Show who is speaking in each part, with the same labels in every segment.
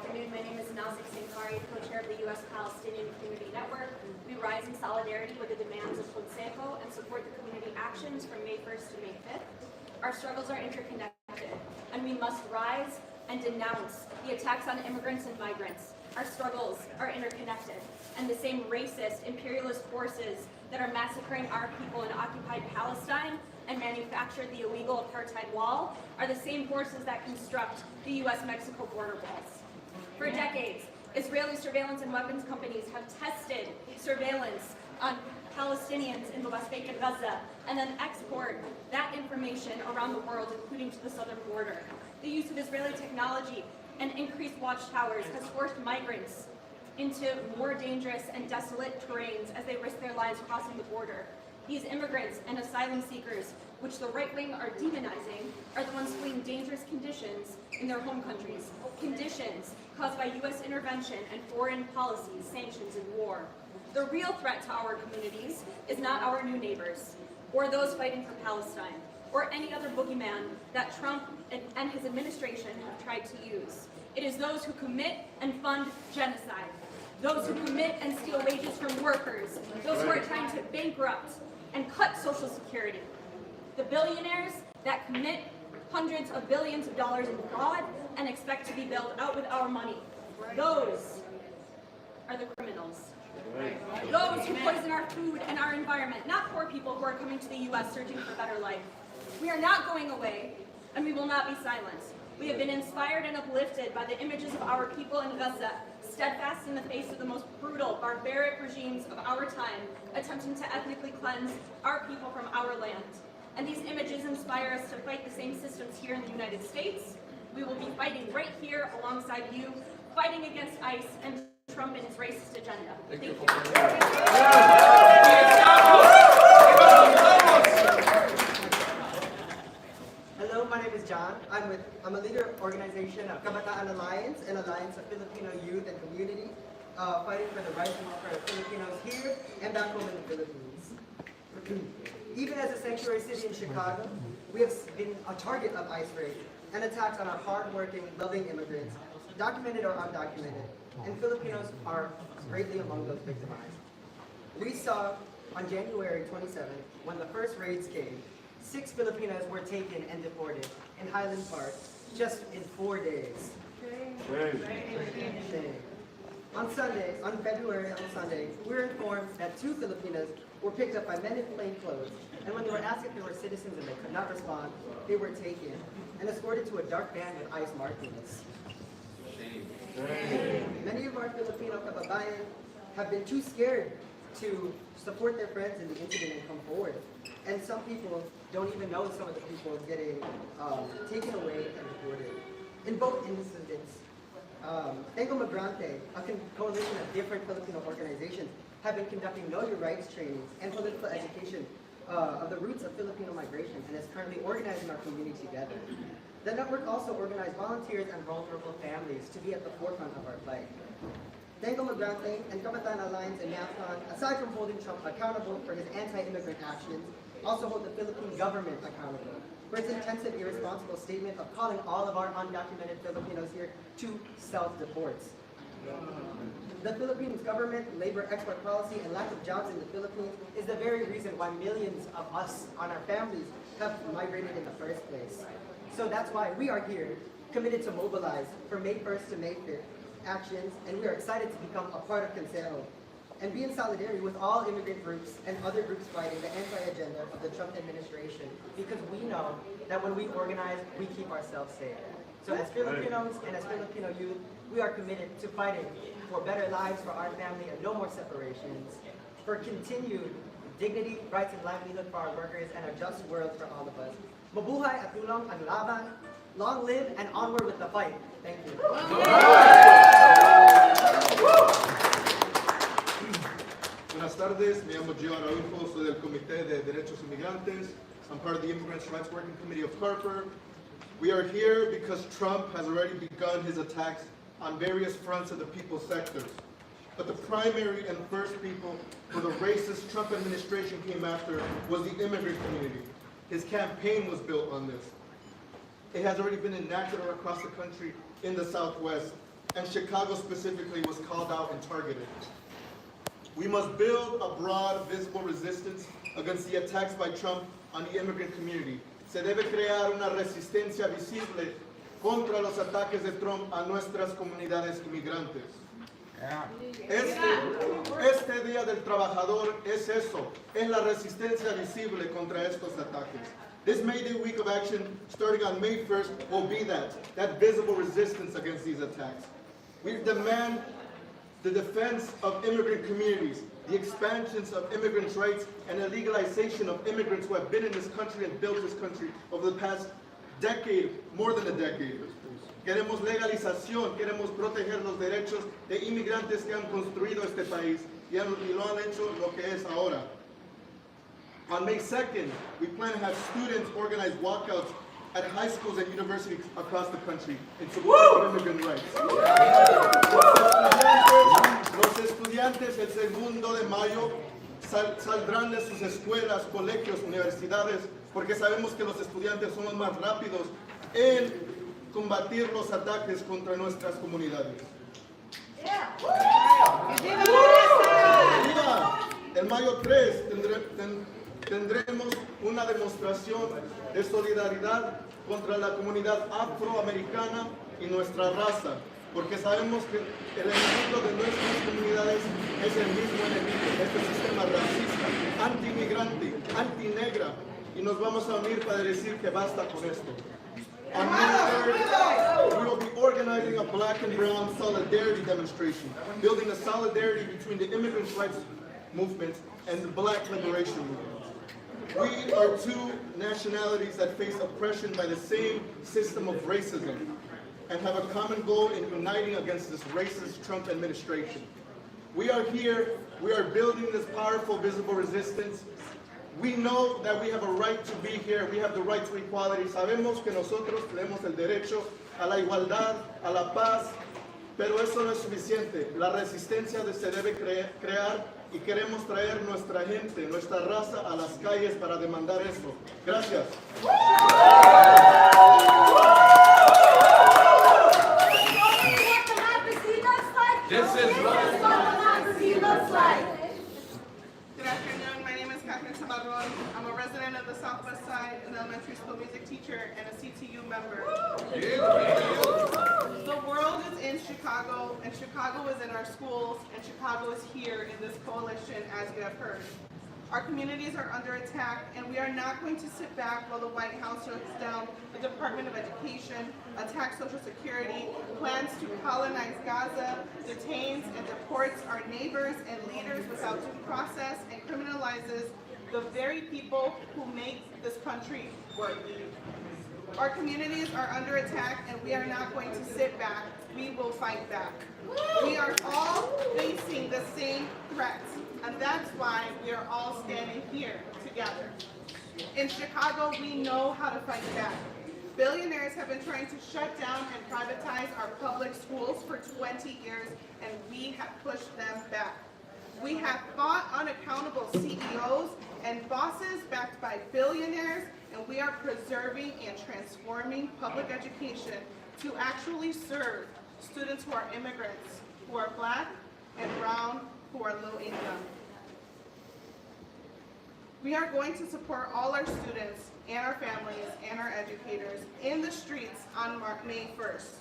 Speaker 1: afternoon. My name is Nasik Singhari, co-chair of the U.S. Palestinian Community Network. We rise in solidarity with the demands of Consejo and support the community actions from May 1st to May 5th. Our struggles are interconnected, and we must rise and denounce the attacks on immigrants and migrants. Our struggles are interconnected, and the same racist, imperialist forces that are massacring our people in occupied Palestine and manufacture the illegal apartheid wall are the same forces that construct the U.S.-Mexico border walls. For decades, Israeli surveillance and weapons companies have tested surveillance on Palestinians in the West Bank and Gaza, and then export that information around the world, including to the southern border. The use of Israeli technology and increased watchtowers has forced migrants into more dangerous and desolate terrains as they risk their lives crossing the border. These immigrants and asylum seekers, which the right wing are demonizing, are the ones fleeing dangerous conditions in their home countries, conditions caused by U.S. intervention and foreign policies, sanctions, and war. The real threat to our communities is not our new neighbors, or those fighting for Palestine, or any other boogeyman that Trump and his administration have tried to use. It is those who commit and fund genocide, those who commit and steal wages from workers, those who are trying to bankrupt and cut Social Security. The billionaires that commit hundreds of billions of dollars in fraud and expect to be bailed out with our money. Those are the criminals. Those who poison our food and our environment, not poor people who are coming to the U.S. searching for a better life. We are not going away, and we will not be silent. We have been inspired and uplifted by the images of our people in Gaza, steadfast in the face of the most brutal, barbaric regimes of our time, attempting to ethnically cleanse our people from our land. And these images inspire us to fight the same systems here in the United States. We will be fighting right here alongside you, fighting against ICE and Trump and his racist agenda. Thank you.
Speaker 2: Hello, my name is John. I'm a leader of organization of Kabataan Alliance, an alliance of Filipino youth and community, fighting for the rights and welfare of Filipinos here and back home in the Philippines. Even as a sanctuary city in Chicago, we have been a target of ICE raids and attacks on our hardworking, loving immigrants, documented or undocumented, and Filipinos are greatly among those victimized. We saw on January 27th, when the first raids came, 6 Filipinos were taken and deported in Highland Park just in 4 days. On February, we were informed that 2 Filipinos were picked up by men in plain clothes, and when they were asked if they were citizens and they could not respond, they were taken and escorted to a dark van with ICE markings. Many of our Filipino kababayan have been too scared to support their friends in the incident and come forward. And some people don't even know some of the people getting taken away and deported. In both incidents, Inmigrantes, a coalition of different Filipino organizations, have been conducting Know Your Rights trainings and political education of the roots of Filipino migration and is currently organizing our community together. The network also organized volunteers and vulnerable families to be at the forefront of our fight. Inmigrantes and Kabataan Alliance and NAFCON, aside from holding Trump accountable for his anti-immigrant actions, also hold the Philippine government accountable for its intensive, irresponsible statement of calling all of our undocumented Filipinos here to self-deport. The Philippines government, labor export policy, and lack of jobs in the Philippines is the very reason why millions of us and our families have migrated in the first place. So that's why we are here, committed to mobilize for May 1st to May 5th actions, and we are excited to become a part of Consejo and be in solidarity with all immigrant groups and other groups fighting the anti-agenda of the Trump administration, because we know that when we organize, we keep ourselves safe. So as Filipinos and as Filipino youth, we are committed to fighting for better lives for our family and no more separations, for continued dignity, rights, and livelihood for our workers, and a just world for all of us. Mabuhay at tulong ang laban, long live, and onward with the fight. Thank you.
Speaker 3: Buenas tardes, me llamo Gio Araújo, soy del Comité de Derechos Inmigrantes. I'm part of the Immigrants' Rights Working Committee of Harper. We are here because Trump has already begun his attacks on various fronts of the people's sectors. But the primary and first people who the racist Trump administration came after was the immigrant community. His campaign was built on this. It has already been enacted all across the country in the Southwest, and Chicago specifically was called out and targeted. We must build a broad, visible resistance against the attacks by Trump on the immigrant community. Se debe crear una resistencia visible contra los ataques de Trump a nuestras comunidades inmigrantes. Este Día del Trabajador es eso, es la resistencia visible contra estos ataques. This May Day week of action, starting on May 1st, will be that visible resistance against these attacks. We demand the defense of immigrant communities, the expansions of immigrants' rights, and the legalization of immigrants who have been in this country and built this country over the past decade, more than a decade. Queremos legalización, queremos proteger los derechos de inmigrantes que han construido este país y lo han hecho lo que es ahora. On May 2nd, we plan to have students organize walkouts at high schools and universities across the country in support of immigrant rights. Los estudiantes el 2 de mayo saldrán de sus escuelas, colegios, universidades, porque sabemos que los estudiantes son los más rápidos en combatir los ataques contra nuestras comunidades. El mayo 3 tendremos una demostración de solidaridad contra la comunidad afroamericana y nuestra raza, porque sabemos que el enemigo de nuestras comunidades es el mismo enemigo, este sistema racista, anti-inmigrante, anti-negra, y nos vamos a unir para decir que basta con esto. On May 3rd, we will be organizing a black and brown solidarity demonstration, building a solidarity between the immigrant rights movement and the black liberation movement. We are two nationalities that face oppression by the same system of racism and have a common goal in uniting against this racist Trump administration. We are here, we are building this powerful, visible resistance. We know that we have a right to be here, we have the right to equality. Sabemos que nosotros tenemos el derecho a la igualdad, a la paz, pero eso no es suficiente. La resistencia se debe crear y queremos traer nuestra gente, nuestra raza a las calles para demandar eso. Gracias.
Speaker 4: This is what
Speaker 5: democracy looks like. Good afternoon. My name is Catherine Sabarron. I'm a resident of the Southwest Side, an elementary school music teacher, and a CTU member. The world is in Chicago, and Chicago is in our schools, and Chicago is here in this coalition, as you have heard. Our communities are under attack, and we are not going to sit back while the White House shuts down the Department of Education, attacks Social Security, plans to colonize Gaza, detains and deports our neighbors and leaders without due process, and criminalizes the very people who make this country work. Our communities are under attack, and we are not going to sit back. We will fight back. We are all facing the same threats, and that's why we are all standing here together. In Chicago, we know how to fight back. Billionaires have been trying to shut down and privatize our public schools for 20 years, and we have pushed them back. We have fought unaccountable CEOs and bosses backed by billionaires, and we are preserving and transforming public education to actually serve students who are immigrants, who are Black and brown, who are low income. We are going to support all our students and our families and our educators in the streets on May 1st.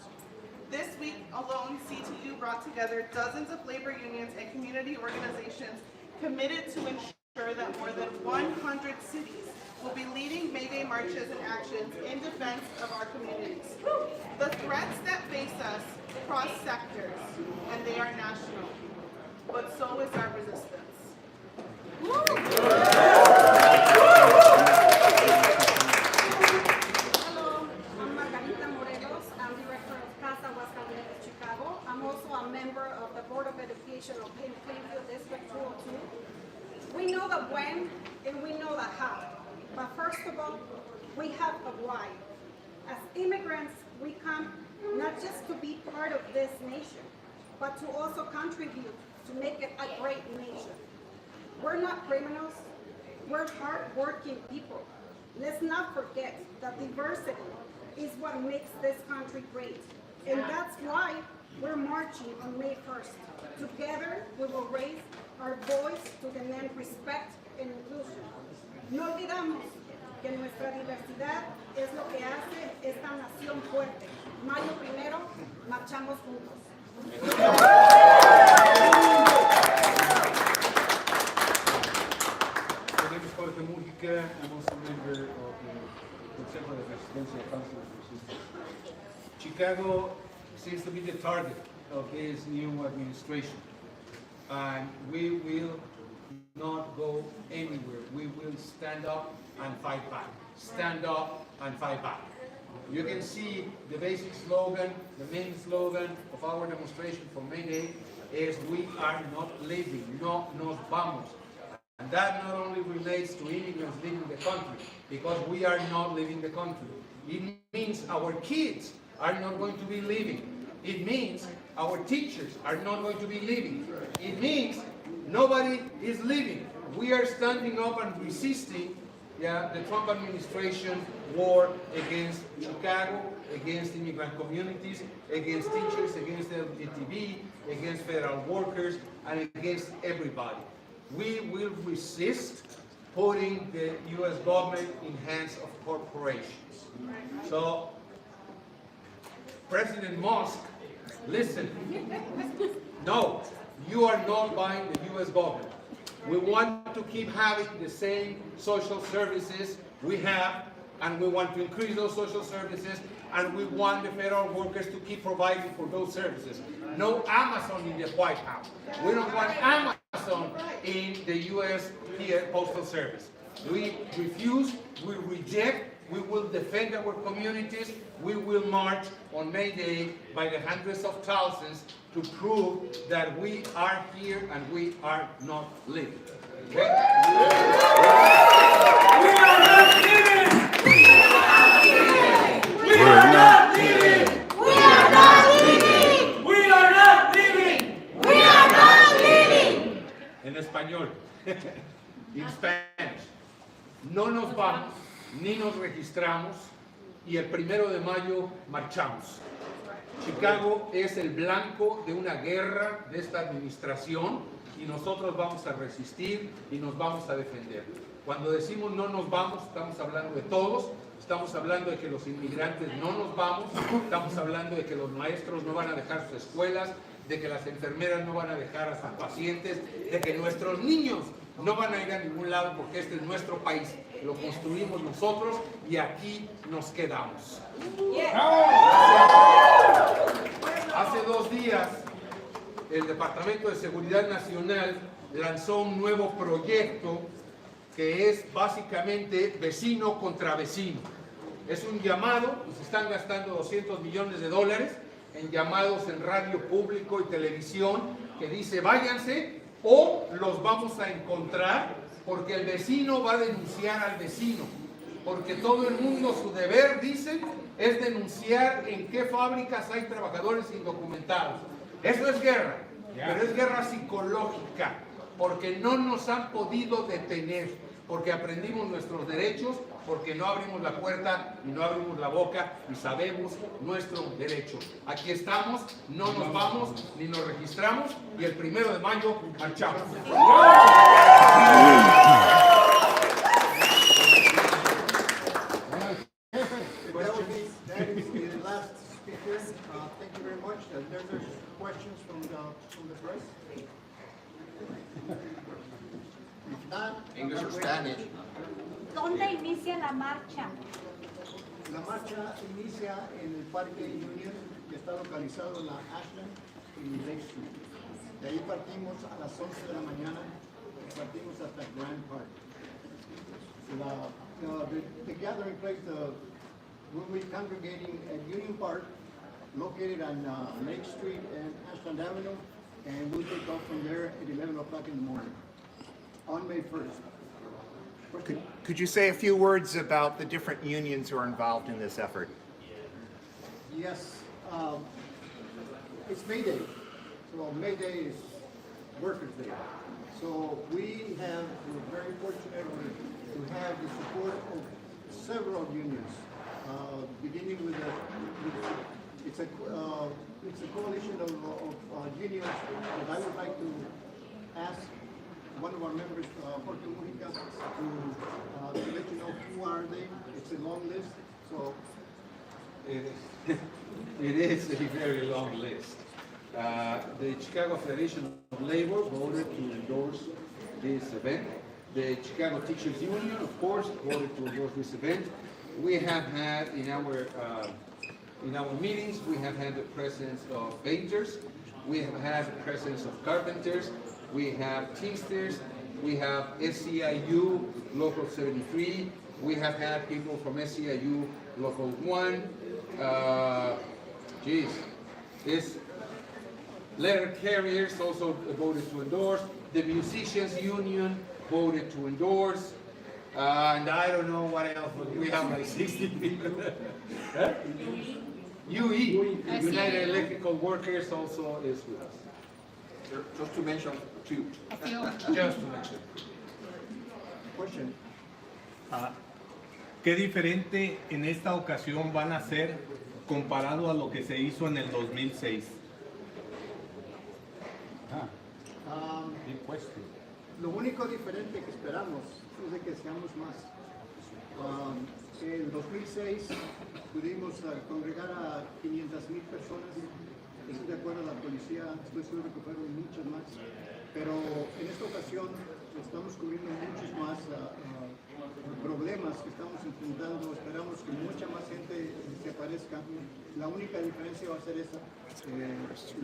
Speaker 5: This week alone, CTU brought together dozens of labor unions and community organizations committed to ensure that more than 100 cities will be leading May Day marches and actions in defense of our communities. The threats that face us cross sectors, and they are national, but so is our resistance.
Speaker 6: Board of Education of Plainfield District 202. We know the when and we know the how, but first of all, we have a why. As immigrants, we come not just to be part of this nation, but to also contribute to make it a great nation. We're not criminals, we're hard-working people. Let's not forget that diversity is what makes this country great. And that's why we're marching on May 1st. Together, we will raise our voice to demand respect and inclusion. No olvidamos que nuestra diversidad es lo que hace esta nación fuerte. Mayo 1, marchamos juntos.
Speaker 7: Podemos Jorge Mújica, I'm also a member of the Consejo de Resistencia, Council of Resistance. Chicago seems to be the target of this new administration, and we will not go anywhere. We will stand up and fight back. Stand up and fight back. You can see the basic slogan, the main slogan of our demonstration for May Day is "We are not leaving, no nos vamos." And that not only relates to immigrants leaving the country, because we are not leaving the country. It means our kids are not going to be leaving. It means our teachers are not going to be leaving. It means nobody is leaving. We are standing up and resisting the Trump administration war against Chicago, against immigrant communities, against teachers, against LGTB, against federal workers, and against everybody. We will resist putting the U.S. government in hands of corporations. So, President Musk, listen, no, you are not buying the U.S. government. We want to keep having the same social services we have, and we want to increase those social services, and we want the federal workers to keep providing for those services. No Amazon in the White House. We don't want Amazon in the U.S. Postal Service. We refuse, we reject, we will defend our communities, we will march on May Day by the hundreds of thousands to prove that we are here and we are not leaving. Okay?
Speaker 4: We are not leaving! We are not leaving! We are not leaving! We are not leaving! We are not leaving!
Speaker 7: En español, in Spanish. No nos vamos, ni nos registramos, y el 1 de mayo marchamos. Chicago es el blanco de una guerra de esta administración y nosotros vamos a resistir y nos vamos a defender. Cuando decimos no nos vamos, estamos hablando de todos, estamos hablando de que los inmigrantes no nos vamos, estamos hablando de que los maestros no van a dejar sus escuelas, de que las enfermeras no van a dejar a sus pacientes, de que nuestros niños no van a ir a ningún lado porque este es nuestro país. Lo construimos nosotros y aquí nos quedamos. Hace 2 días, el Departamento de Seguridad Nacional lanzó un nuevo proyecto que es básicamente vecino contra vecino. Es un llamado, se están gastando $200 millones en llamados en radio público y televisión que dice váyanse o los vamos a encontrar porque el vecino va a denunciar al vecino. Porque todo el mundo, su deber, dicen, es denunciar en qué fábricas hay trabajadores indocumentados. Eso es guerra, pero es guerra psicológica, porque no nos han podido detener, porque aprendimos nuestros derechos, porque no abrimos la puerta y no abrimos la boca y sabemos nuestro derecho. Aquí estamos, no nos vamos ni nos registramos y el 1 de mayo marchamos.
Speaker 8: That is the last speaker. Thank you very much. There's questions from the press. If not,
Speaker 9: English or Spanish.
Speaker 10: ¿Dónde inicia la marcha?
Speaker 8: La marcha inicia en el Parque Union, que está localizado en la Ashland y Lake Street. De ahí partimos a las 11 de la mañana y partimos hasta Grand Park. The gathering place, we'll be congregating at Union Park, located on Lake Street and Ashland Avenue, and we'll take off from there at 11 o'clock in the morning on May 1st.
Speaker 9: Could you say a few words about the different unions who are involved in this effort?
Speaker 8: Yes, it's May Day. So May Day is Workers' Day. So we're very fortunate to have the support of several unions beginning with it's a coalition of unions, and I would like to ask one of our members, Jorge Mujica, to let you know who are they. It's a long list, so.
Speaker 7: It is a very long list. The Chicago Federation of Labor voted to endorse this event. The Chicago Teachers Union, of course, voted to endorse this event. We have had in our meetings, we have had the presence of painters, we have had the presence of carpenters, we have teamsters, we have SEIU Local 73, we have had people from SEIU Local 1. This letter carriers also voted to endorse. The Musicians Union voted to endorse. And I don't know what else, but we have like 60 people. UE, United Electrical Workers, also is with us.
Speaker 8: Just to mention two.
Speaker 7: Just to mention.
Speaker 8: Question.
Speaker 11: ¿Qué diferente en esta ocasión van a hacer comparado a lo que se hizo en el 2006?
Speaker 8: Lo único diferente que esperamos es de que seamos más. En 2006 pudimos congregar a 500,000 personas. Estoy de acuerdo, la policía, estoy seguro que fueron muchas más. Pero en esta ocasión estamos cubriendo muchos más problemas que estamos enfrentando. Esperamos que mucha más gente se aparezca. La única diferencia va a ser esa.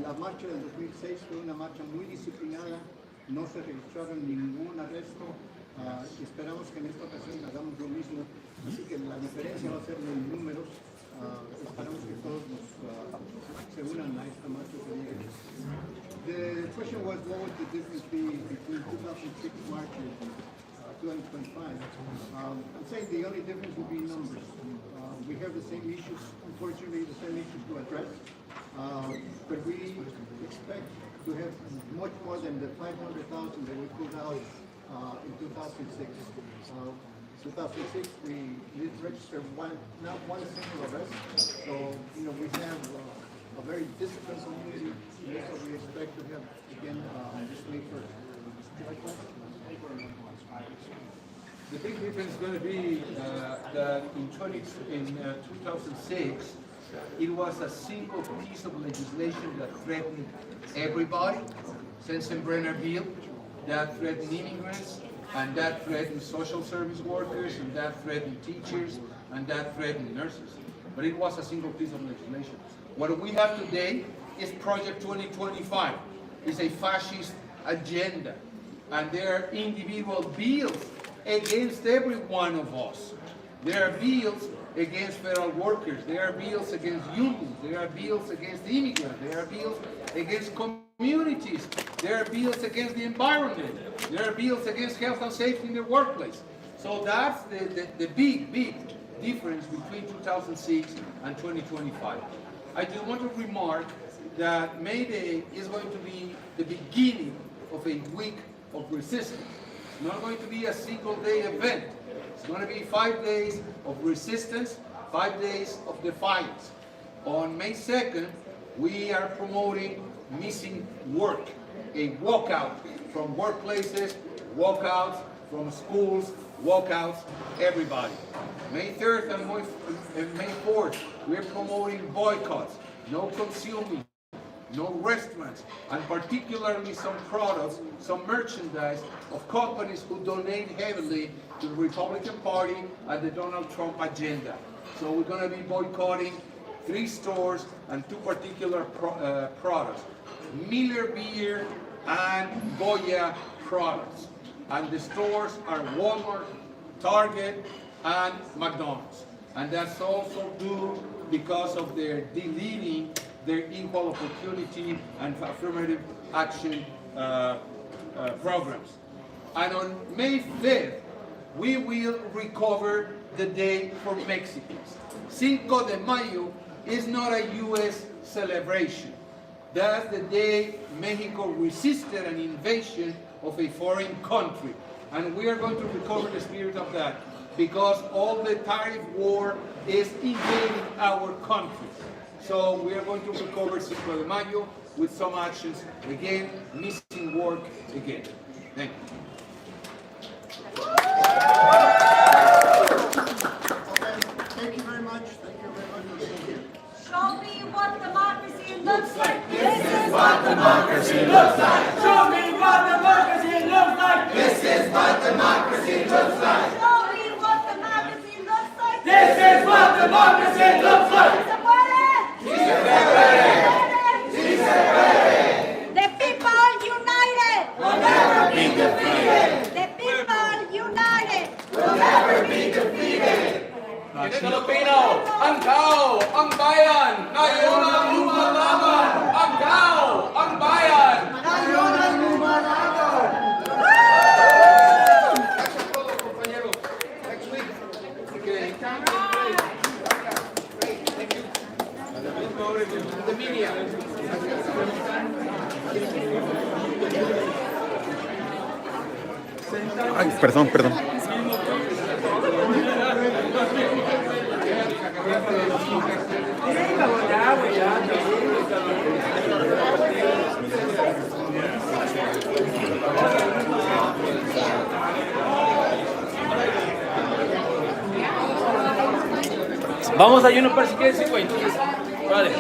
Speaker 8: La marcha del 2006 fue una marcha muy disciplinada. No se registraron ningún arresto. Y esperamos que en esta ocasión hagamos lo mismo. Así que la diferencia va a ser en números. Esperamos que todos se unan a esta marcha. The question was, what would the difference be between 2006 March and 2025? I'm saying the only difference would be numbers. We have the same issues, unfortunately, the same issues to address. But we expect to have much more than the 500,000 that we put out in 2006. 2006, we did register not one single arrest. So, we have a very disciplined community. That's what we expect to have again this May 1st.
Speaker 7: The big difference is going to be that in 2006, it was a single piece of legislation that threatened everybody, Sensenbrenner bill, that threatened immigrants, and that threatened social service workers, and that threatened teachers, and that threatened nurses. But it was a single piece of legislation. What we have today is Project 2025. It's a fascist agenda, and there are individual bills against every one of us. There are bills against federal workers. There are bills against unions. There are bills against immigrants. There are bills against communities. There are bills against the environment. There are bills against health and safety in the workplace. So that's the big difference between 2006 and 2025. I just want to remark that May Day is going to be the beginning of a week of resistance. It's not going to be a single day event. It's going to be 5 days of resistance, 5 days of defiance. On May 2nd, we are promoting missing work, a walkout from workplaces, walkouts from schools, walkouts, everybody. May 3rd and May 4th, we're promoting boycotts, no consuming, no restaurants, and particularly some products, some merchandise of companies who donate heavily to the Republican Party and the Donald Trump agenda. So we're going to be boycotting 3 stores and 2 particular products, Miller Beer and Goya products. And the stores are Walmart, Target, and McDonald's. And that's also due because of their deleting their equal opportunity and affirmative action programs. And on May 5th, we will recover the day for Mexicans. Cinco de Mayo is not a U.S. celebration. That's the day Mexico resisted an invasion of a foreign country. And we are going to recover the spirit of that because all the tariff war is invading our country. So we are going to recover 5 de Mayo with some actions again, missing work again. Thank you.
Speaker 8: Thank you very much. Thank you very much for being here.
Speaker 10: Show me what democracy looks like.
Speaker 4: This is what democracy looks like. Show me what democracy looks like. This is what democracy looks like.
Speaker 10: Show me what democracy looks like.
Speaker 4: This is what democracy looks like.
Speaker 10: ¿Se puede?
Speaker 4: Sí se puede. Sí se puede.
Speaker 10: The people united.
Speaker 4: We'll never be defeated.
Speaker 10: The people united.
Speaker 4: We'll never be defeated.
Speaker 11: Filipino, ang tao, ang bayan, ngayon ang lumalaban. Ang tao, ang bayan.
Speaker 2: Ngayon ang lumalaban!
Speaker 7: Gracias a todos, compañeros. Next week. Okay. Thank you. The media.
Speaker 12: Ay, perdón.
Speaker 13: Vamos a ayuno para si quieren 5, entonces, vale.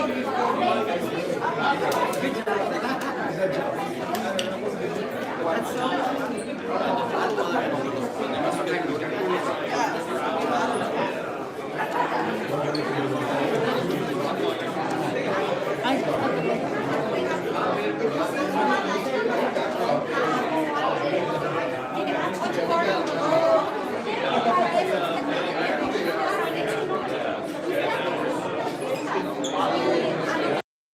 Speaker 12: Ay.